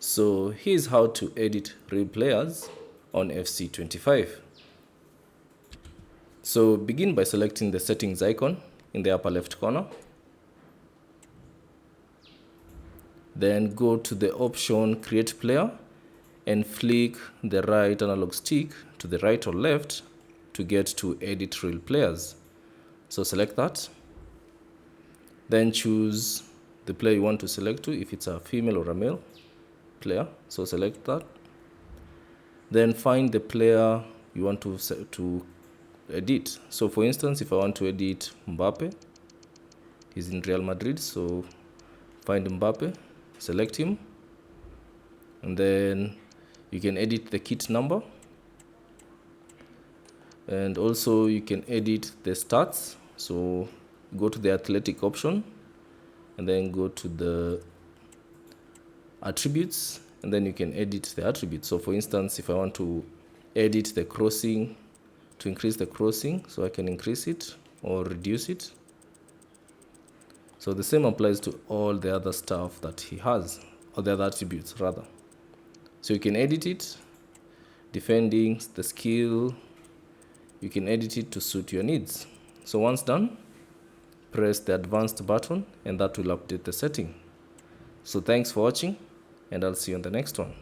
So here's how to edit real players on FC25. So begin by selecting the settings icon in the upper left corner. Then go to the option create player and flick the right analog stick to the right or left to get to edit real players. So select that. Then choose the player you want to select to, if it's a female or a male player. So select that. Then find the player you want to edit. So for instance, if I want to edit Mbappe, he's in Real Madrid, so find Mbappe, select him, and then you can edit the kit number, and also you can edit the stats. So go to the athletic option and then go to the attributes, and then you can edit the attributes. So for instance, if I want to edit the crossing, to increase the crossing, so I can increase it or reduce it. So the same applies to all the other stuff that he has, or the other attributes rather. So you can edit it, defending, the skill, you can edit it to suit your needs. So once done, press the advanced button and that will update the setting. So thanks for watching, and I'll see you on the next one.